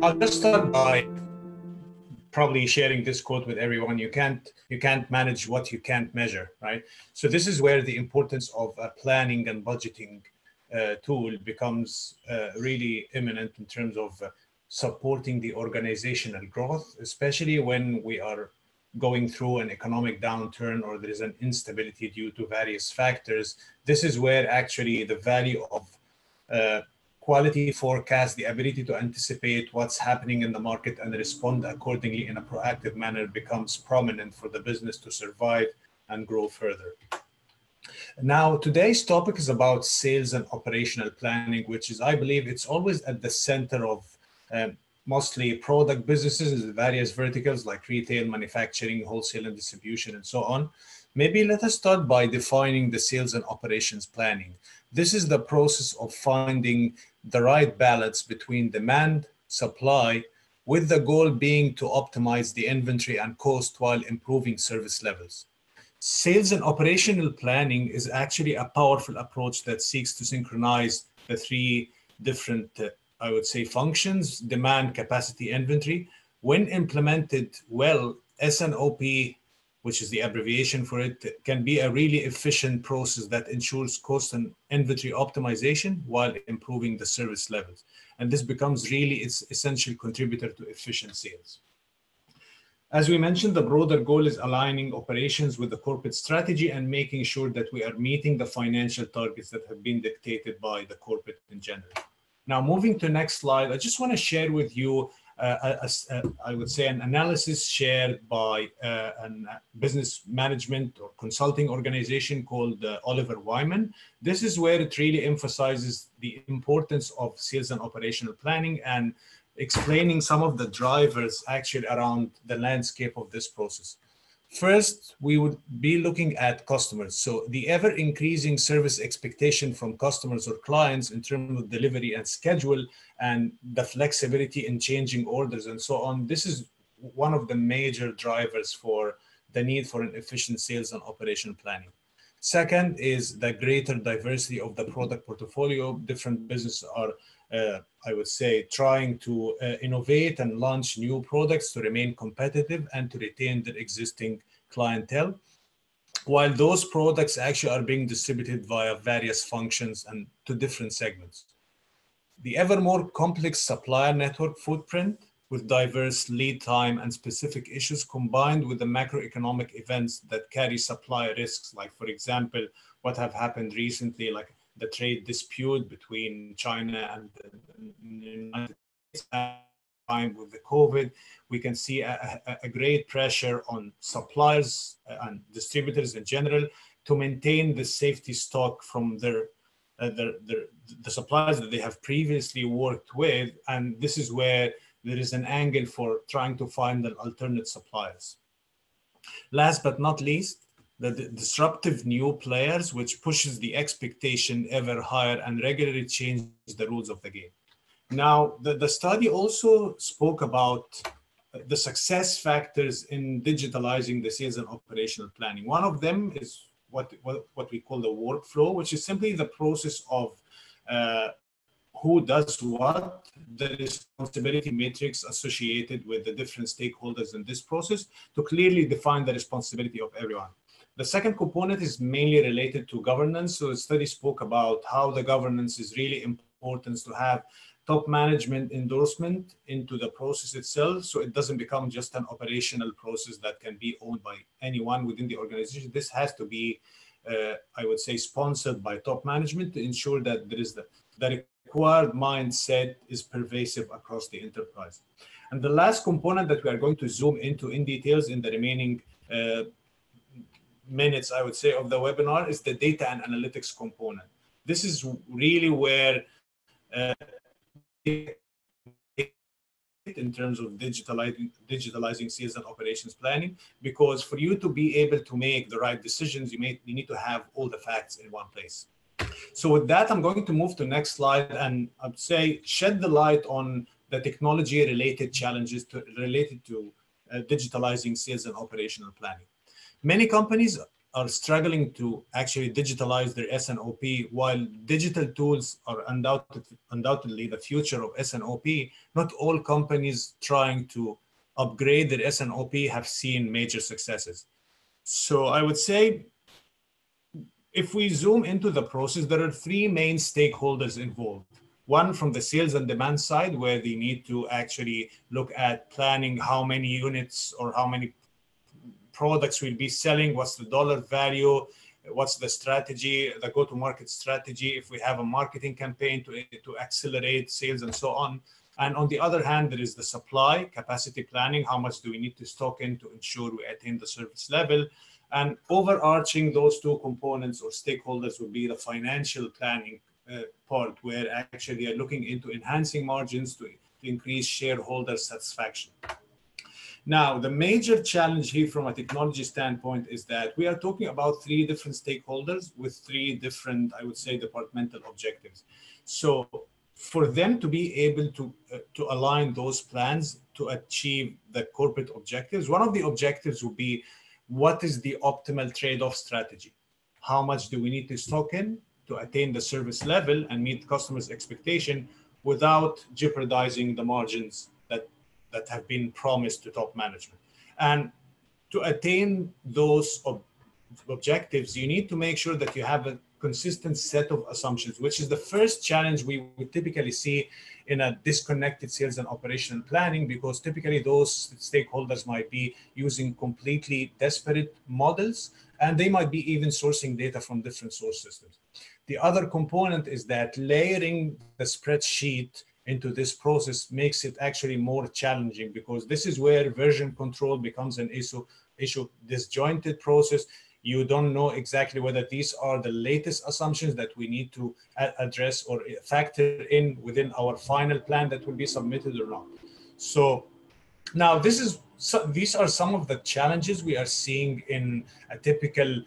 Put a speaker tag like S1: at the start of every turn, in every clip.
S1: I'll just start by probably sharing this quote with everyone. You can't manage what you can't measure, right? So this is where the importance of a planning and budgeting tool becomes really imminent in terms of supporting the organizational growth, especially when we are going through an economic downturn or there is an instability due to various factors. This is where actually the value of quality forecast, the ability to anticipate what's happening in the market and respond accordingly in a proactive manner becomes prominent for the business to survive and grow further. Now, today's topic is about sales and operational planning, which is, I believe, it's always at the center of mostly product businesses in various verticals like retail, manufacturing, wholesale and distribution, and so on. Maybe let us start by defining the sales and operations planning. This is the process of finding the right balance between demand, supply, with the goal being to optimize the inventory and cost while improving service levels. Sales and operational planning is actually a powerful approach that seeks to synchronize the three different, I would say, functions: demand, capacity, inventory. When implemented well, S&OP, which is the abbreviation for it, can be a really efficient process that ensures cost and inventory optimization while improving the service levels. And this becomes really its essential contributor to efficient sales. As we mentioned, the broader goal is aligning operations with the corporate strategy and making sure that we are meeting the financial targets that have been dictated by the corporate in general. Now, moving to the next slide, I just want to share with you I would say an analysis shared by a business management or consulting organization called Oliver Wyman. This is where it really emphasizes the importance of sales and operational planning and explaining some of the drivers actually around the landscape of this process. First, we would be looking at customers. So the ever-increasing service expectation from customers or clients in terms of delivery and schedule and the flexibility in changing orders and so on, this is one of the major drivers for the need for an efficient sales and operational planning. Second is the greater diversity of the product portfolio. Different businesses are, I would say, trying to innovate and launch new products to remain competitive and to retain their existing clientele, while those products actually are being distributed via various functions and to different segments. The ever more complex supplier network footprint with diverse lead time and specific issues combined with the macroeconomic events that carry supply risks, like, for example, what have happened recently, like the trade dispute between China and the United States. With the COVID, we can see a great pressure on suppliers and distributors in general to maintain the safety stock from the suppliers that they have previously worked with. And this is where there is an angle for trying to find an alternate suppliers. Last but not least, the disruptive new players, which pushes the expectation ever higher and regularly changes the rules of the game. Now, the study also spoke about the success factors in digitalizing the sales and operational planning. One of them is what we call the workflow, which is simply the process of who does what, the responsibility matrix associated with the different stakeholders in this process to clearly define the responsibility of everyone. The second component is mainly related to governance. So the study spoke about how the governance is really important to have top management endorsement into the process itself, so it doesn't become just an operational process that can be owned by anyone within the organization. This has to be, I would say, sponsored by top management to ensure that there is the required mindset is pervasive across the enterprise. And the last component that we are going to zoom into in details in the remaining minutes, I would say, of the webinar is the data and analytics component. This is really where in terms of digitalizing sales and operations planning, because for you to be able to make the right decisions, you need to have all the facts in one place. So with that, I'm going to move to the next slide and I'd say shed the light on the technology-related challenges related to digitalizing sales and operational planning. Many companies are struggling to actually digitalize their S&OP. While digital tools are undoubtedly the future of S&OP, not all companies trying to upgrade their S&OP have seen major successes. So I would say, if we zoom into the process, there are three main stakeholders involved. One, from the sales and demand side, where they need to actually look at planning how many units or how many products we'll be selling, what's the dollar value, what's the strategy, the go-to-market strategy, if we have a marketing campaign to accelerate sales and so on. And on the other hand, there is the supply capacity planning. How much do we need to stock in to ensure we attain the service level? And overarching those two components or stakeholders would be the financial planning part, where actually they are looking into enhancing margins to increase shareholder satisfaction. Now, the major challenge here from a technology standpoint is that we are talking about three different stakeholders with three different, I would say, departmental objectives. So for them to be able to align those plans to achieve the corporate objectives, one of the objectives would be, what is the optimal trade-off strategy? How much do we need to stock in to attain the service level and meet customers' expectation without jeopardizing the margins that have been promised to top management? And to attain those objectives, you need to make sure that you have a consistent set of assumptions, which is the first challenge we would typically see in a disconnected sales and operational planning, because typically those stakeholders might be using completely disparate models, and they might be even sourcing data from different source systems. The other component is that layering the spreadsheet into this process makes it actually more challenging, because this is where version control becomes an issue, disjointed process. You don't know exactly whether these are the latest assumptions that we need to address or factor in within our final plan that will be submitted or not. So now these are some of the challenges we are seeing in a typical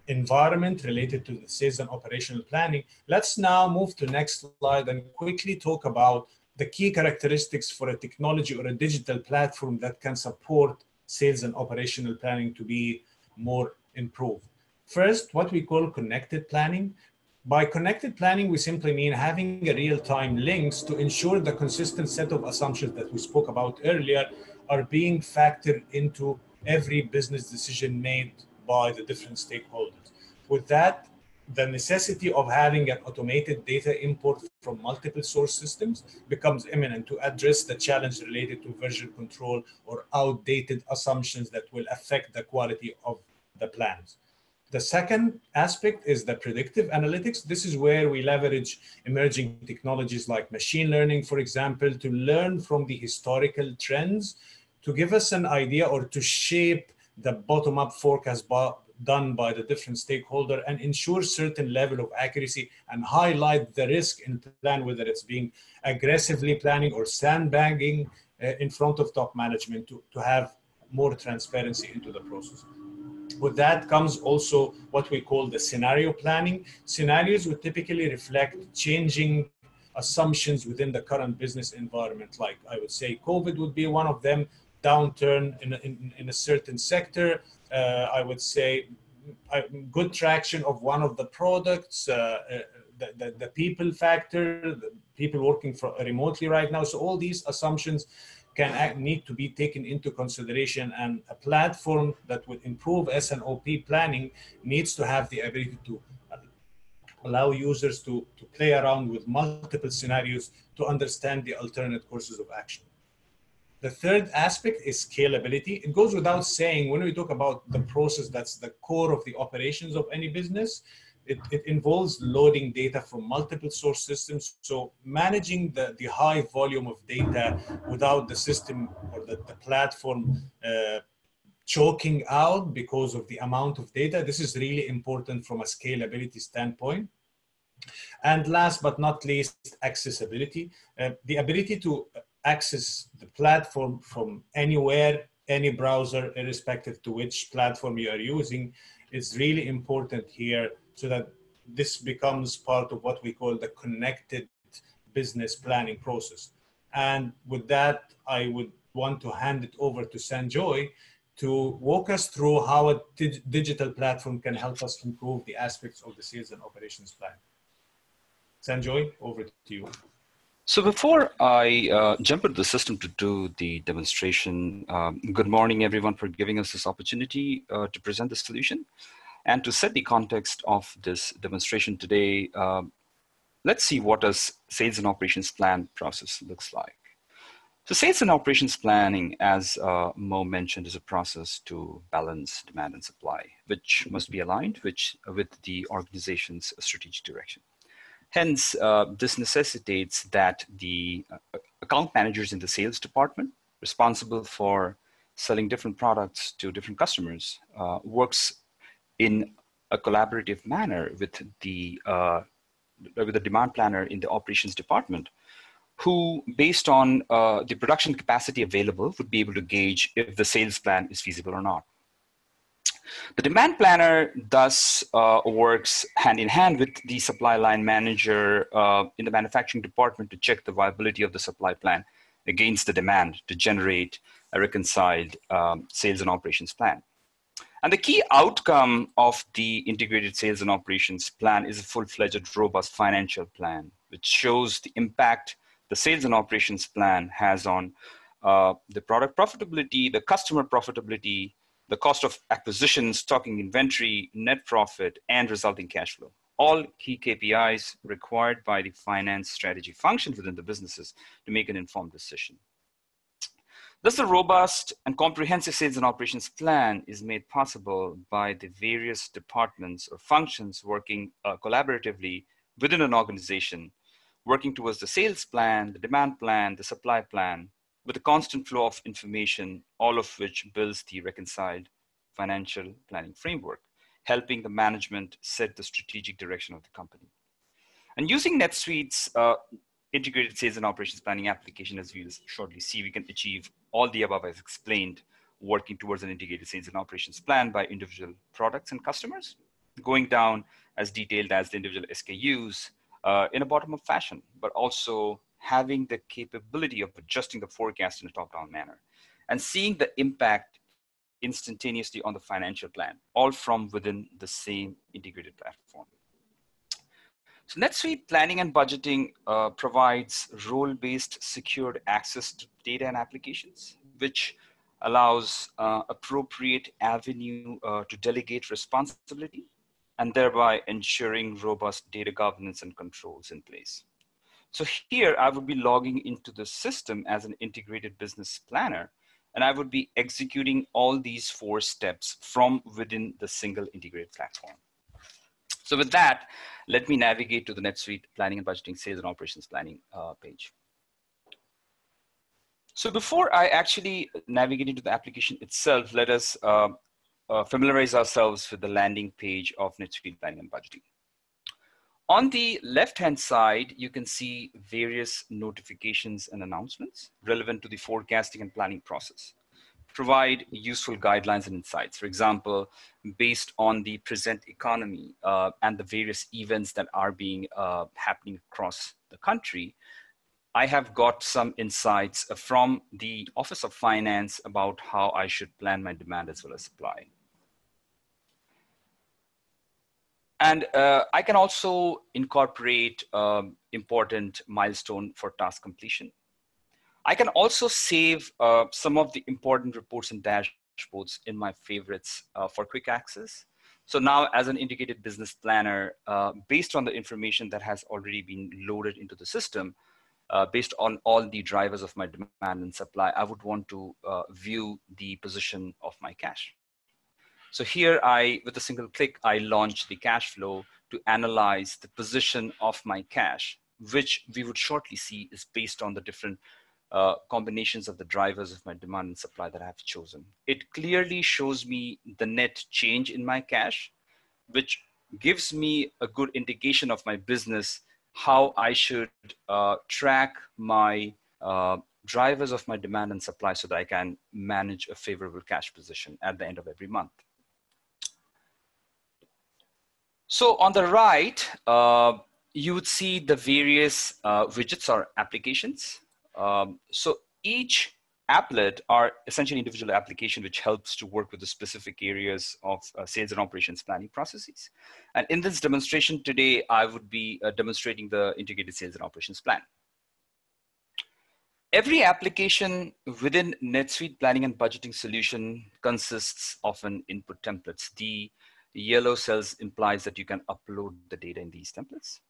S1: environment related to the sales and operational planning. Let's now move to next slide and quickly talk about the key characteristics for a technology or a digital platform that can support sales and operational planning to be more improved. First, what we call connected planning. By connected planning, we simply mean having a real-time links to ensure the consistent set of assumptions that we spoke about earlier are being factored into every business decision made by the different stakeholders. With that, the necessity of having an automated data import from multiple source systems becomes imminent to address the challenge related to version control or outdated assumptions that will affect the quality of the plans. The second aspect is the predictive analytics. This is where we leverage emerging technologies like machine learning, for example, to learn from the historical trends, to give us an idea or to shape the bottom-up forecast done by the different stakeholder and ensure certain level of accuracy and highlight the risk in plan, whether it's being aggressively planning or sandbagging in front of top management to have more transparency into the process. With that comes also what we call the scenario planning. Scenarios would typically reflect changing assumptions within the current business environment. Like I would say COVID would be one of them, downturn in a certain sector. I would say good traction of one of the products, the people factor, the people working remotely right now. So all these assumptions need to be taken into consideration, and a platform that would improve S&OP planning needs to have the ability to allow users to play around with multiple scenarios to understand the alternate courses of action. The third aspect is scalability. It goes without saying, when we talk about the process that's the core of the operations of any business, it involves loading data from multiple source systems. So managing the high volume of data without the system or the platform choking out because of the amount of data, this is really important from a scalability standpoint. And last but not least, accessibility. The ability to access the platform from anywhere, any browser, irrespective to which platform you are using, is really important here, so that this becomes part of what we call the connected business planning process. And with that, I would want to hand it over to Sanjoy to walk us through how a digital platform can help us improve the aspects of the sales and operations plan. Sanjoy, over to you.
S2: So before I jump into the system to do the demonstration, good morning, everyone, for giving us this opportunity to present the solution. And to set the context of this demonstration today, let's see what a sales and operations plan process looks like. So sales and operations planning, as Mo mentioned, is a process to balance demand and supply, which must be aligned with the organization's strategic direction. Hence, this necessitates that the account managers in the sales department responsible for selling different products to different customers works in a collaborative manner with the demand planner in the operations department, who, based on the production capacity available, would be able to gauge if the sales plan is feasible or not. The demand planner thus works hand in hand with the supply line manager in the manufacturing department to check the viability of the supply plan against the demand to generate a reconciled sales and operations plan. And the key outcome of the integrated sales and operations plan is a full-fledged, robust financial plan, which shows the impact the sales and operations plan has on the product profitability, the customer profitability, the cost of acquisition, stocking inventory, net profit, and resulting cash flow. All key KPIs required by the finance strategy function within the businesses to make an informed decision. Thus, the robust and comprehensive sales and operations plan is made possible by the various departments or functions working collaboratively within an organization, working towards the sales plan, the demand plan, the supply plan, with a constant flow of information, all of which builds the reconciled financial planning framework, helping the management set the strategic direction of the company. And using NetSuite's integrated sales and operations planning application, as we will shortly see, we can achieve all the above as explained, working towards an integrated sales and operations plan by individual products and customers, going down as detailed as the individual SKUs in a bottom-up fashion, but also having the capability of adjusting the forecast in a top-down manner and seeing the impact instantaneously on the financial plan, all from within the same integrated platform. So NetSuite Planning and Budgeting provides role-based secured access to data and applications, which allows appropriate avenue to delegate responsibility and thereby ensuring robust data governance and controls in place. So here I would be logging into the system as an integrated business planner, and I would be executing all these 4 steps from within the single integrated platform. So with that, let me navigate to the NetSuite Planning and Budgeting Sales and Operations Planning page. So before I actually navigate into the application itself, let us familiarize ourselves with the landing page of NetSuite Planning and Budgeting. On the left-hand side, you can see various notifications and announcements relevant to the forecasting and planning process. Provide useful guidelines and insights. For example, based on the present economy and the various events that are being happening across the country, I have got some insights from the Office of Finance about how I should plan my demand as well as supply. And I can also incorporate important milestone for task completion. I can also save some of the important reports and dashboards in my favorites for quick access. So now as an integrated business planner, based on the information that has already been loaded into the system, based on all the drivers of my demand and supply, I would want to view the position of my cash. So here with a single click, I launch the cash flow to analyze the position of my cash, which we would shortly see is based on the different combinations of the drivers of my demand and supply that I have chosen. It clearly shows me the net change in my cash, which gives me a good indication of my business, how I should track my drivers of my demand and supply so that I can manage a favorable cash position at the end of every month. So on the right, you would see the various widgets or applications. So each applet are essentially individual application which helps to work with the specific areas of sales and operations planning processes. And in this demonstration today, I would be demonstrating the integrated sales and operations plan. Every application within NetSuite planning and budgeting solution consists of an input templates. The yellow cells implies that you can upload the data in these templates.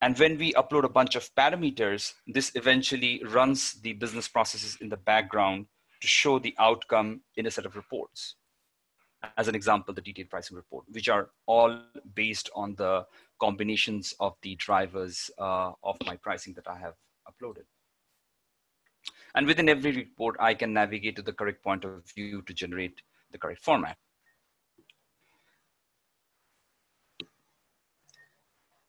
S2: And when we upload a bunch of parameters, this eventually runs the business processes in the background to show the outcome in a set of reports. As an example, the detailed pricing report, which are all based on the combinations of the drivers of my pricing that I have uploaded. And within every report, I can navigate to the correct point of view to generate the correct format.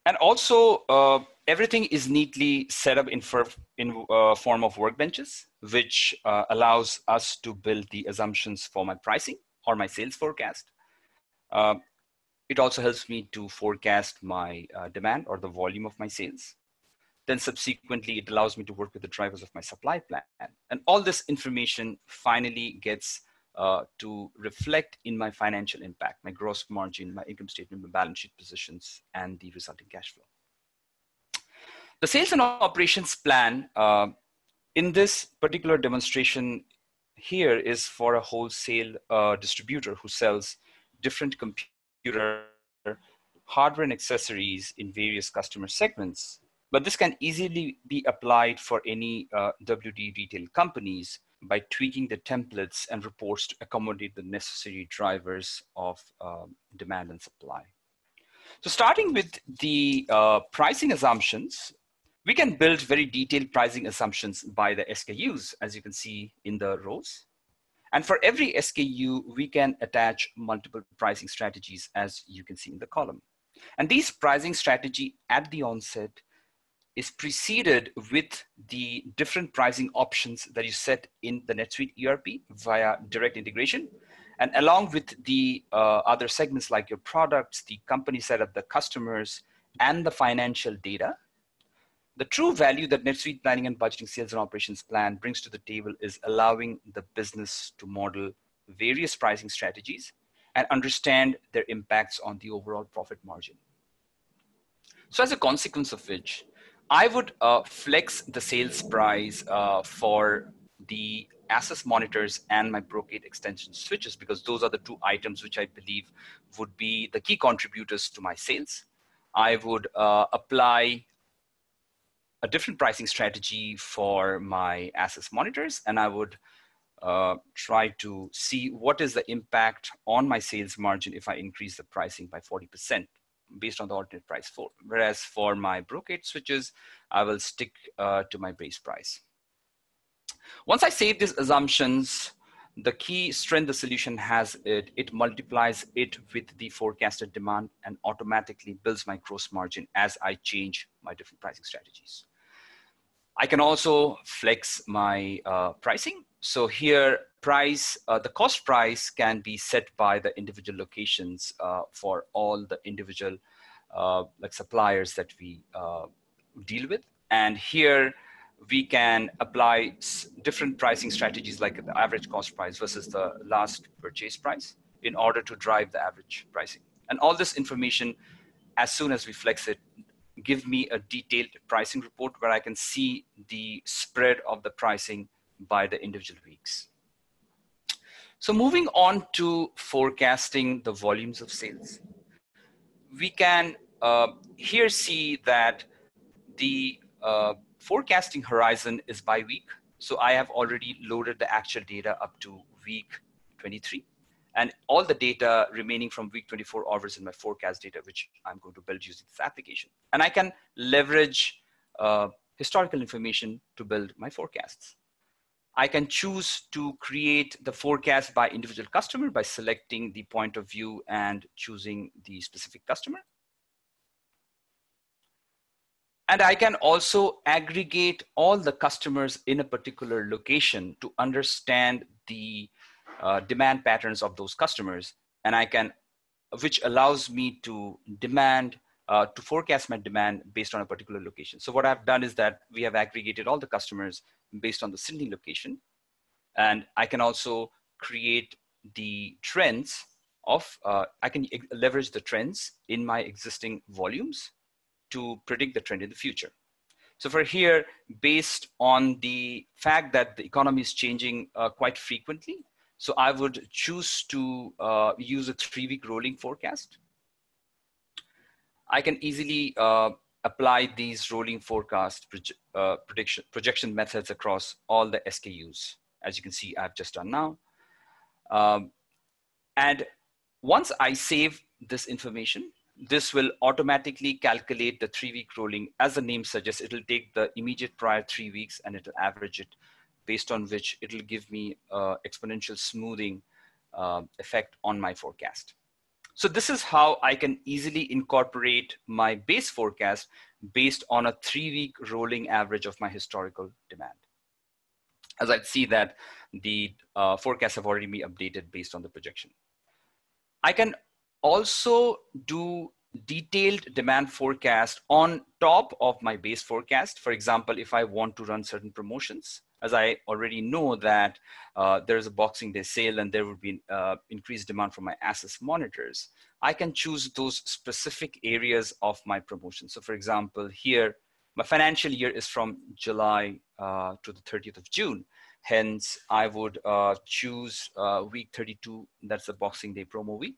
S2: And also, everything is neatly set up in form of workbenches, which allows us to build the assumptions for my pricing or my sales forecast. It also helps me to forecast my demand or the volume of my sales. Then subsequently, it allows me to work with the drivers of my supply plan. And all this information finally gets to reflect in my financial impact, my gross margin, my income statement, my balance sheet positions, and the resulting cash flow. The sales and operations plan in this particular demonstration here is for a wholesale distributor who sells different computer hardware and accessories in various customer segments. But this can easily be applied for any WD retail companies by tweaking the templates and reports to accommodate the necessary drivers of demand and supply. So starting with the pricing assumptions, we can build very detailed pricing assumptions by the SKUs, as you can see in the rows. And for every SKU, we can attach multiple pricing strategies, as you can see in the column. And these pricing strategy at the onset is preceded with the different pricing options that you set in the NetSuite ERP via direct integration. And along with the other segments like your products, the company setup, the customers, and the financial data. The true value that NetSuite Planning and Budgeting Sales and Operations Plan brings to the table is allowing the business to model various pricing strategies and understand their impacts on the overall profit margin. So as a consequence of which, I would flex the sales price for the access monitors and my Brocade extension switches, because those are the two items which I believe would be the key contributors to my sales. I would apply a different pricing strategy for my access monitors, and I would try to see what is the impact on my sales margin if I increase the pricing by 40%. Based on the alternate price for. Whereas for my Brocade switches, I will stick to my base price. Once I save these assumptions, the key strength the solution has, it multiplies it with the forecasted demand and automatically builds my gross margin as I change my different pricing strategies. I can also flex my pricing. So here, the cost price can be set by the individual locations for all the individual like suppliers that we deal with. And here we can apply different pricing strategies like the average cost price versus the last purchase price in order to drive the average pricing. And all this information, as soon as we flex it, give me a detailed pricing report where I can see the spread of the pricing by the individual weeks. So moving on to forecasting the volumes of sales, we can here see that the forecasting horizon is by week. So I have already loaded the actual data up to week 23. And all the data remaining from week 24 onwards in my forecast data, which I'm going to build using this application. And I can leverage historical information to build my forecasts. I can choose to create the forecast by individual customer by selecting the point of view and choosing the specific customer. And I can also aggregate all the customers in a particular location to understand the demand patterns of those customers. And which allows me to demand to forecast my demand based on a particular location. So what I've done is that we have aggregated all the customers based on the Sydney location. And I can also create the trends of, I can leverage the trends in my existing volumes to predict the trend in the future. So for here, based on the fact that the economy is changing quite frequently, so I would choose to use a 3-week rolling forecast. I can easily apply these rolling forecast projection methods across all the SKUs. As you can see, I've just done now. And once I save this information, this will automatically calculate the 3-week rolling. As the name suggests, it'll take the immediate prior 3 weeks and it'll average it, based on which it'll give me exponential smoothing effect on my forecast. So this is how I can easily incorporate my base forecast based on a 3-week rolling average of my historical demand. As I see that the forecasts have already been updated based on the projection. I can also do detailed demand forecast on top of my base forecast. For example, if I want to run certain promotions, as I already know that there is a Boxing Day sale and there would be increased demand for my access monitors, I can choose those specific areas of my promotion. So for example, here, my financial year is from July to the 30th of June. Hence, I would choose week 32, that's the Boxing Day promo week.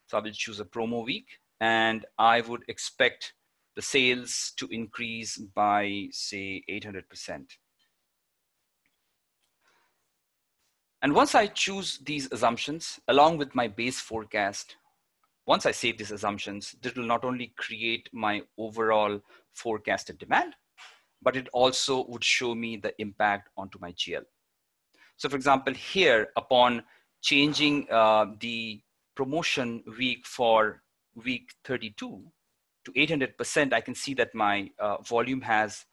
S2: So I will choose a promo week, and I would expect the sales to increase by, say, 800%. And once I choose these assumptions, along with my base forecast, once I save these assumptions, this will not only create my overall forecasted demand, but it also would show me the impact onto my GL. So for example, here, upon changing the promotion week for week 32 to 800%, I can see that my volume has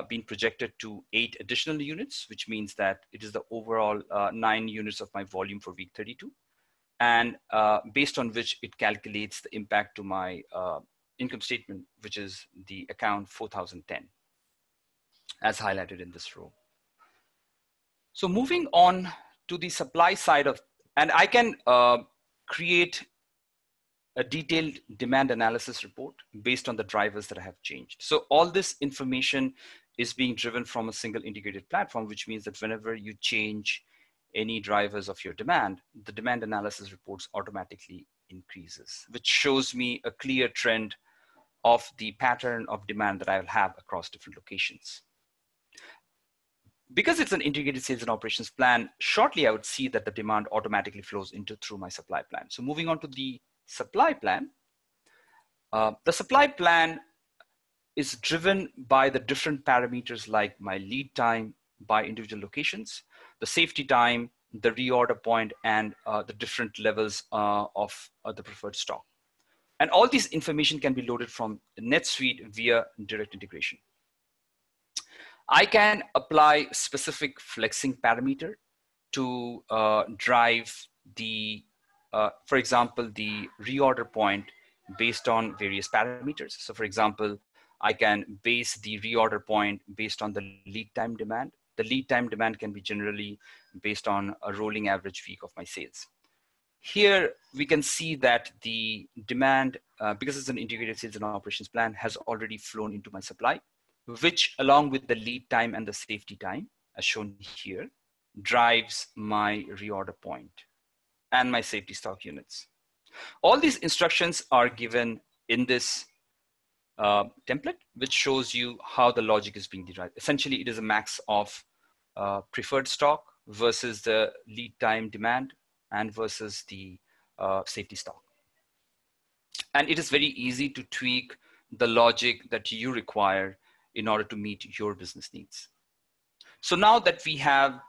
S2: been projected to 8 additional units, which means that it is the overall 9 units of my volume for week 32. And based on which it calculates the impact to my income statement, which is the account 4010, as highlighted in this row. So moving on to the supply side of, and I can create a detailed demand analysis report based on the drivers that I have changed. So all this information is being driven from a single integrated platform, which means that whenever you change any drivers of your demand, the demand analysis reports automatically increases, which shows me a clear trend of the pattern of demand that I will have across different locations. Because it's an integrated sales and operations plan, shortly I would see that the demand automatically flows through my supply plan. So moving on to the supply plan. The supply plan is driven by the different parameters like my lead time by individual locations, the safety time, the reorder point, and the different levels of the preferred stock. And all these information can be loaded from NetSuite via direct integration. I can apply specific flexing parameter to drive the, for example, the reorder point based on various parameters. So for example, I can base the reorder point based on the lead time demand. The lead time demand can be generally based on a rolling average week of my sales. Here we can see that the demand, because it's an integrated sales and operations plan, has already flown into my supply, which along with the lead time and the safety time, as shown here, drives my reorder point and my safety stock units. All these instructions are given in this template, which shows you how the logic is being derived. Essentially, it is a max of preferred stock versus the lead time demand and versus the safety stock. And it is very easy to tweak the logic that you require in order to meet your business needs. So now that we have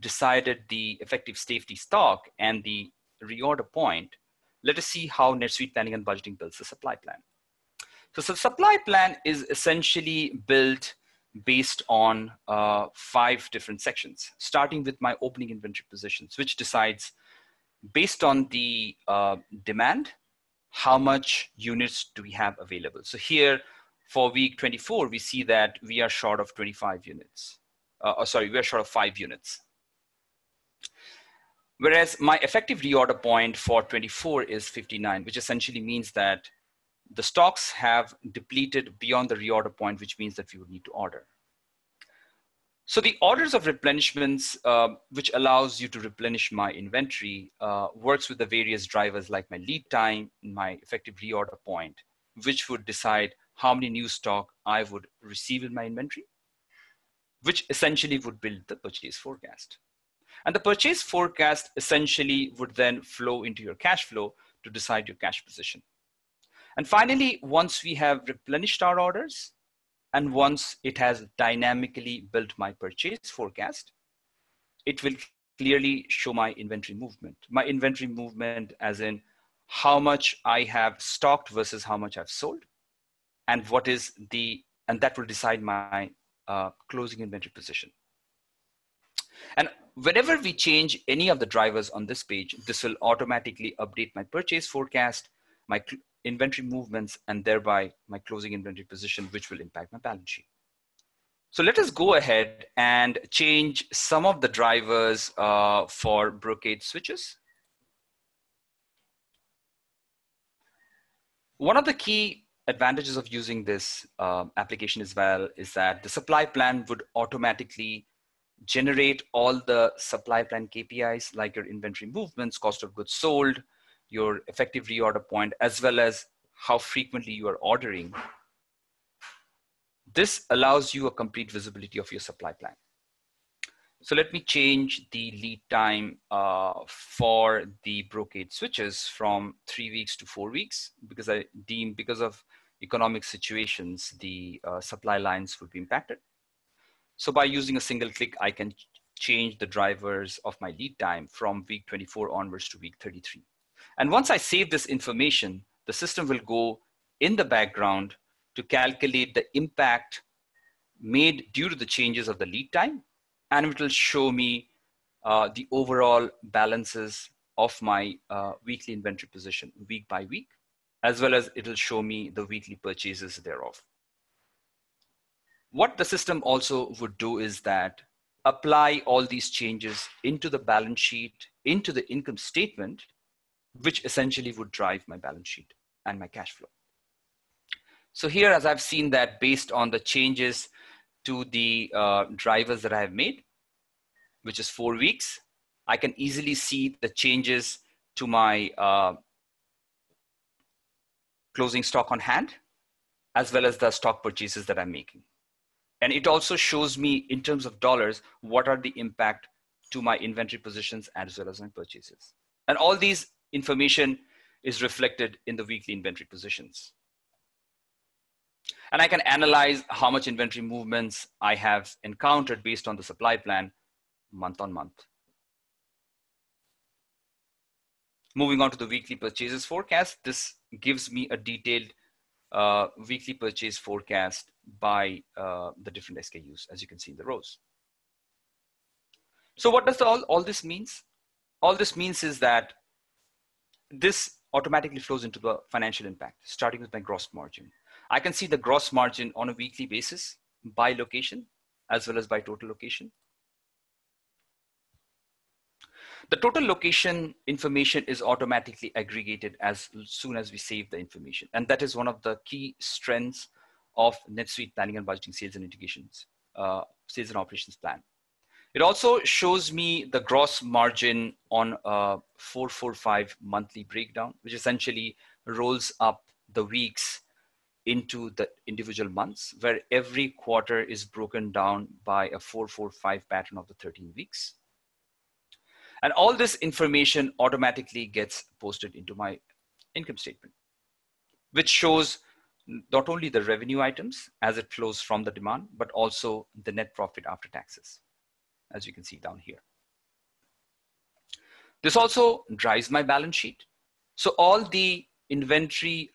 S2: decided the effective safety stock and the reorder point, let us see how NetSuite Planning and Budgeting builds the supply plan. So the supply plan is essentially built based on 5 different sections, starting with my opening inventory positions, which decides based on the demand how much units do we have available. So here for week 24, we see that we are short of 25 units. We are short of 5 units. Whereas my effective reorder point for 24 is 59, which essentially means that the stocks have depleted beyond the reorder point, which means that we would need to order. So the orders of replenishments, which allows you to replenish my inventory, works with the various drivers like my lead time, my effective reorder point, which would decide how many new stock I would receive in my inventory, which essentially would build the purchase forecast. And the purchase forecast essentially would then flow into your cash flow to decide your cash position. And finally, once we have replenished our orders, and once it has dynamically built my purchase forecast, it will clearly show my inventory movement. My inventory movement as in how much I have stocked versus how much I've sold, and that will decide my closing inventory position. And whenever we change any of the drivers on this page, this will automatically update my purchase forecast, my inventory movements, and thereby my closing inventory position, which will impact my balance sheet. So let us go ahead and change some of the drivers for brocade switches. One of the key advantages of using this application as well is that the supply plan would automatically generate all the supply plan KPIs like your inventory movements, cost of goods sold, your effective reorder point, as well as how frequently you are ordering. This allows you a complete visibility of your supply plan. So let me change the lead time for the brocade switches from 3 weeks to 4 weeks, because I deem because of economic situations, the supply lines would be impacted. So by using a single click, I can change the drivers of my lead time from week 24 onwards to week 33. And once I save this information, the system will go in the background to calculate the impact made due to the changes of the lead time. And it will show me the overall balances of my weekly inventory position week by week, as well as it will show me the weekly purchases thereof. What the system also would do is that apply all these changes into the balance sheet, into the income statement, which essentially would drive my balance sheet and my cash flow. So here, as I've seen that based on the changes to the drivers that I have made, which is 4 weeks, I can easily see the changes to my closing stock on hand, as well as the stock purchases that I'm making. And it also shows me in terms of dollars, what are the impact to my inventory positions as well as my purchases. And all these information is reflected in the weekly inventory positions. And I can analyze how much inventory movements I have encountered based on the supply plan month on month. Moving on to the weekly purchases forecast, this gives me a detailed weekly purchase forecast by the different SKUs, as you can see in the rows. So what does all this means? All this means is that this automatically flows into the financial impact, starting with my gross margin. I can see the gross margin on a weekly basis by location, as well as by total location. The total location information is automatically aggregated as soon as we save the information. And that is one of the key strengths of NetSuite Planning and Budgeting Sales and Integrations, Sales and Operations Plan. It also shows me the gross margin on a 445 monthly breakdown, which essentially rolls up the weeks into the individual months, where every quarter is broken down by a 445 pattern of the 13 weeks. And all this information automatically gets posted into my income statement, which shows not only the revenue items as it flows from the demand, but also the net profit after taxes, as you can see down here. This also drives my balance sheet. So all the inventory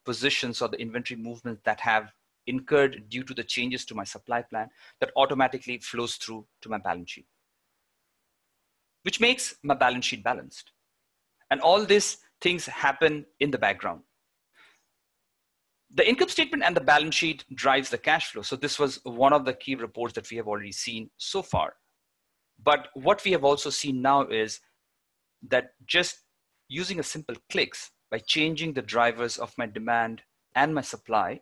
S2: positions or the inventory movements that have incurred due to the changes to my supply plan, that automatically flows through to my balance sheet, which makes my balance sheet balanced. And all this things happen in the background. The income statement and the balance sheet drives the cash flow. So this was one of the key reports that we have already seen so far. But what we have also seen now is that just using a simple clicks by changing the drivers of my demand and my supply,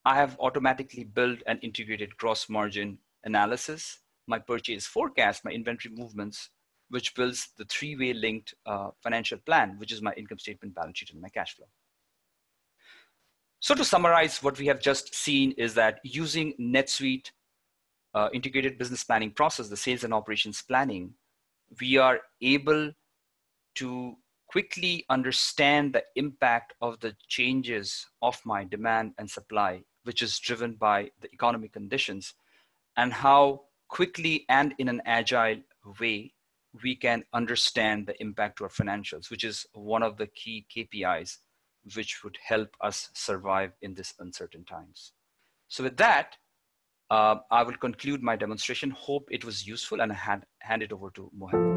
S2: I have automatically built an integrated gross margin analysis, my purchase forecast, my inventory movements, which builds the three-way linked financial plan, which is my income statement, balance sheet, and my cash flow. So to summarize, what we have just seen is that using NetSuite integrated business planning process, the sales and operations planning, we are able to quickly understand the impact of the changes of my demand and supply, which is driven by the economic conditions, and how quickly and in an agile way we can understand the impact to our financials, which is one of the key KPIs which would help us survive in this uncertain times. So with that, I will conclude my demonstration. Hope it was useful, and I hand it over to Mohammed.